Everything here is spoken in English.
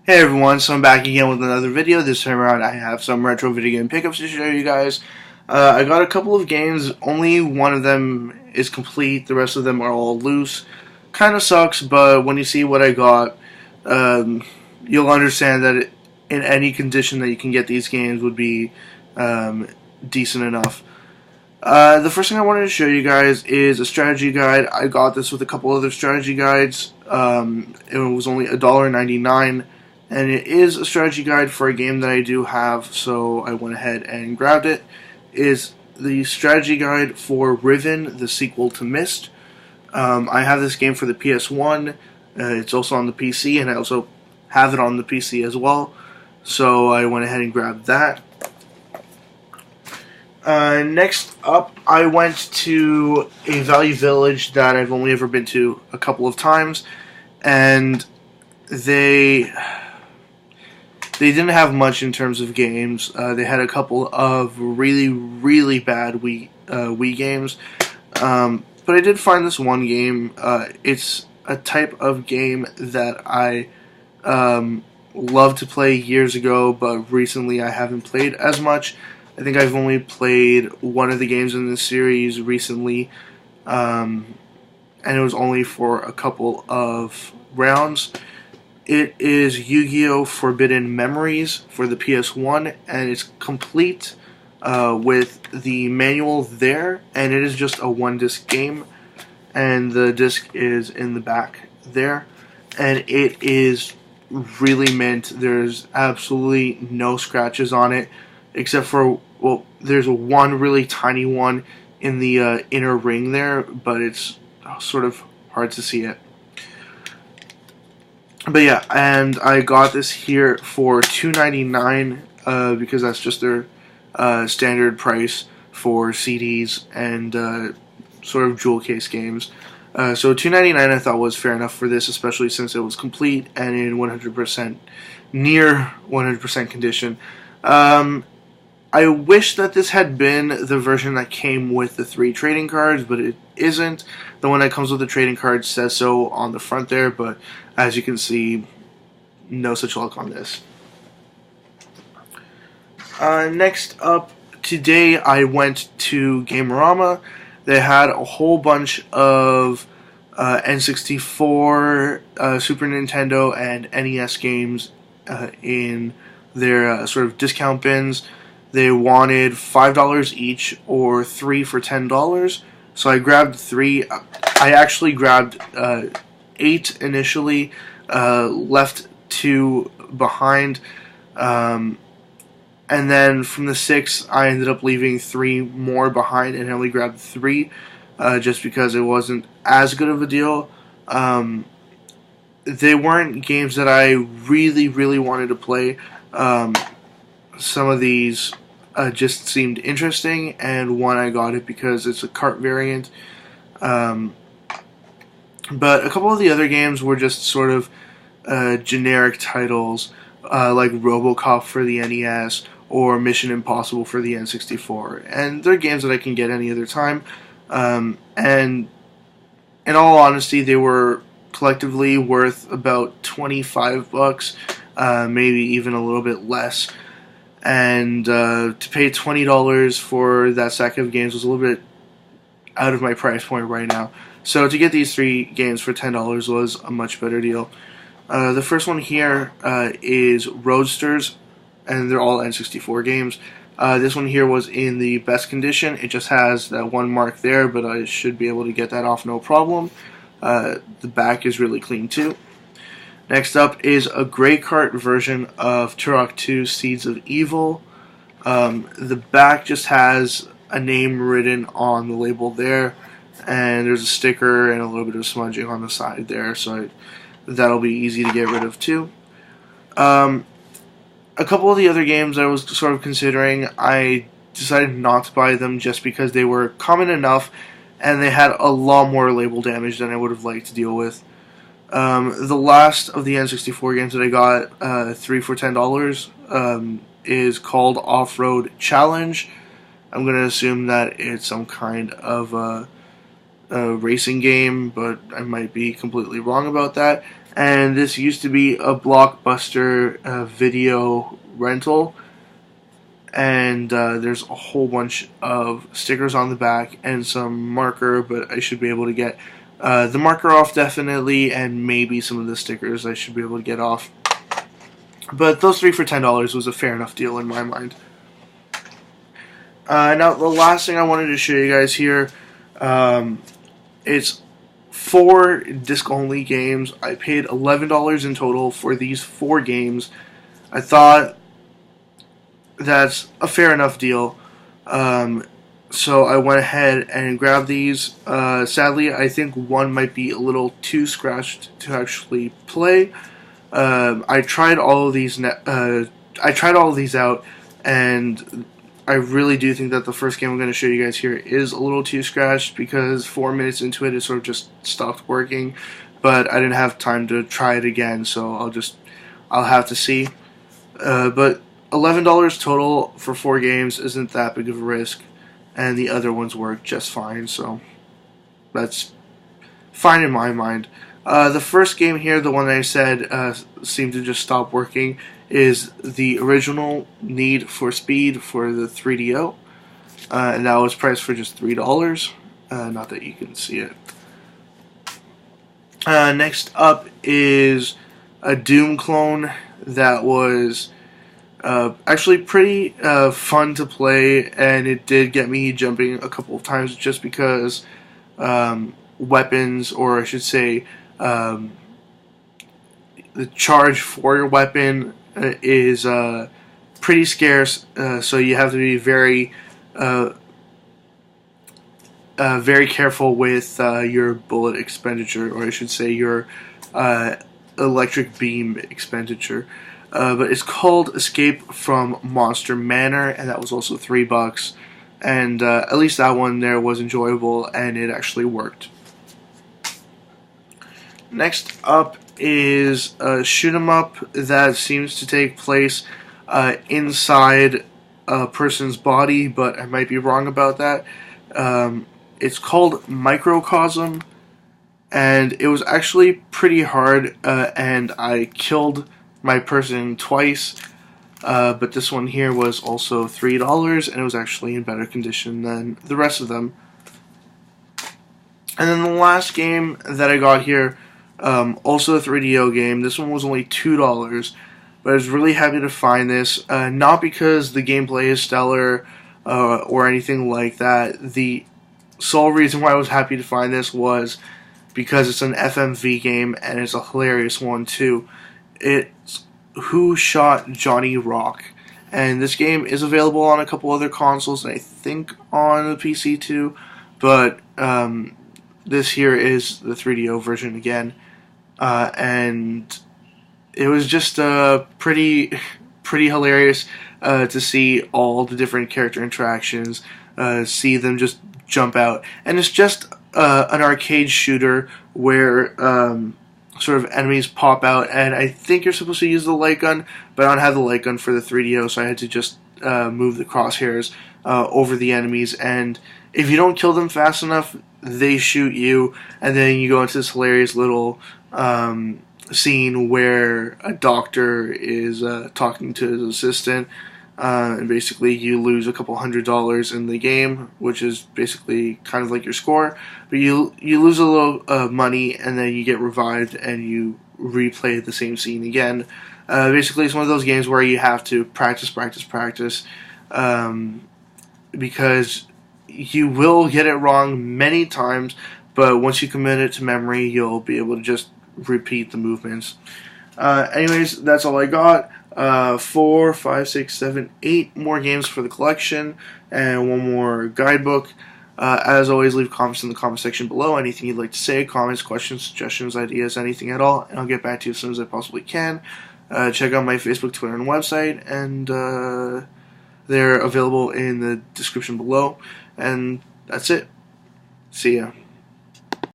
Hey everyone, so I'm back again with another video. This time around I have some retro video game pickups to show you guys. I got a couple of games, only one of them is complete, the rest of them are all loose. Kind of sucks, but when you see what I got, you'll understand that in any condition that you can get these games would be decent enough. The first thing I wanted to show you guys is a strategy guide. I got this with a couple other strategy guides. It was only $1.99. And it is a strategy guide for a game that I do have, so I went ahead and grabbed it. It is the strategy guide for Riven, the sequel to Myst. I have this game for the PS1. It's also on the PC, and I also have it on the PC as well. So I went ahead and grabbed that. Next up, I went to a Value Village that I've only ever been to a couple of times, and they didn't have much in terms of games. They had a couple of really bad Wii games. But I did find this one game. It's a type of game that I loved to play years ago, but recently I haven't played as much. I think I've only played one of the games in this series recently, and it was only for a couple of rounds. It is Yu-Gi-Oh! Forbidden Memories for the PS1, and it's complete with the manual there, and it is just a one-disc game, and the disc is in the back there, and it is really mint. There's absolutely no scratches on it, except for, well, there's one really tiny one in the inner ring there, but it's sort of hard to see it. But yeah, and I got this here for $2.99 because that's just their standard price for CDs and sort of jewel case games. So $2.99 I thought was fair enough for this, especially since it was complete and in 100% near 100% condition. I wish that this had been the version that came with the 3 trading cards, but it isn't. The one that comes with the trading cards says so on the front there, but as you can see, no such luck on this. Next up, today I went to Gamerama. They had a whole bunch of N64, Super Nintendo, and NES games in their sort of discount bins. They wanted $5 each or 3 for $10. So I grabbed 3. I actually grabbed 8 initially, left 2 behind, and then from the 6 I ended up leaving 3 more behind and I only grabbed 3 just because it wasn't as good of a deal. They weren't games that I really wanted to play. Some of these just seemed interesting, and one I got it because it's a cart variant. But a couple of the other games were just sort of generic titles, like RoboCop for the NES or Mission Impossible for the N64, and they're games that I can get any other time. And in all honesty, they were collectively worth about $25, maybe even a little bit less. And to pay $20 for that stack of games was a little bit out of my price point right now. So to get these 3 games for $10 was a much better deal. The first one here is Roadsters, and they're all N64 games. This one here was in the best condition. It just has that one mark there, but I should be able to get that off no problem. The back is really clean too. Next up is a Grey Cart version of Turok 2 Seeds of Evil. The back just has a name written on the label there, and there's a sticker and a little bit of smudging on the side there, so that'll be easy to get rid of too. A couple of the other games I was sort of considering, I decided not to buy them just because they were common enough and they had a lot more label damage than I would have liked to deal with. The last of the N64 games that I got, 3 for $10, is called Off-Road Challenge. I'm going to assume that it's some kind of a racing game, but I might be completely wrong about that. and this used to be a Blockbuster video rental, and there's a whole bunch of stickers on the back and some marker, but I should be able to get the marker off definitely, and maybe some of the stickers I should be able to get off. But those three for $10 was a fair enough deal in my mind. Now, the last thing I wanted to show you guys here, it's 4 disc-only games. I paid $11 in total for these 4 games. I thought that's a fair enough deal. So I went ahead and grabbed these. Sadly, I think one might be a little too scratched to actually play. I tried all of these. I tried all of these out, and I really do think that the first game I'm going to show you guys here is a little too scratched, because 4 minutes into it, it sort of just stopped working. But I didn't have time to try it again, so I'll have to see. But $11 total for 4 games isn't that big of a risk, and the other ones work just fine, so that's fine in my mind. The first game here, the one that I said seemed to just stop working, is the original Need for Speed for the 3DO, and that was priced for just $3. Not that you can see it. Next up is a Doom clone that was actually pretty fun to play, and it did get me jumping a couple of times just because weapons, or I should say the charge for your weapon is pretty scarce, so you have to be very careful with your bullet expenditure, or I should say your electric beam expenditure. But it's called Escape from Monster Manor, and that was also $3. And at least that one there was enjoyable, and it actually worked. Next up is a shoot 'em up that seems to take place inside a person's body, but I might be wrong about that. It's called Microcosm, and it was actually pretty hard, and I killed my person twice, but this one here was also $3, and it was actually in better condition than the rest of them. And then the last game that I got here, also a 3DO game. This one was only $2, but I was really happy to find this, not because the gameplay is stellar or anything like that. The sole reason why I was happy to find this was because it's an FMV game, and it's a hilarious one too. It's Who Shot Johnny Rock, and this game is available on a couple other consoles, and I think on the PC too, but this here is the 3DO version again, and it was just pretty hilarious to see all the different character interactions, see them just jump out, and it's just an arcade shooter where sort of enemies pop out, and I think you're supposed to use the light gun, but I don't have the light gun for the 3DO, so I had to just move the crosshairs over the enemies, and if you don't kill them fast enough, they shoot you, and then you go into this hilarious little scene where a doctor is talking to his assistant, and basically you lose a couple $100 in the game, which is basically kind of like your score, but you lose a little money, and then you get revived and you replay the same scene again. Basically it's one of those games where you have to practice, because you will get it wrong many times, but once you commit it to memory, you'll be able to just repeat the movements. Anyways, that's all I got. 4, 5, 6, 7, 8 more games for the collection, and 1 more guidebook. As always, leave comments in the comment section below. Anything you'd like to say, comments, questions, suggestions, ideas, anything at all, and I'll get back to you as soon as I possibly can. Check out my Facebook, Twitter, and website, and they're available in the description below. And that's it. See ya.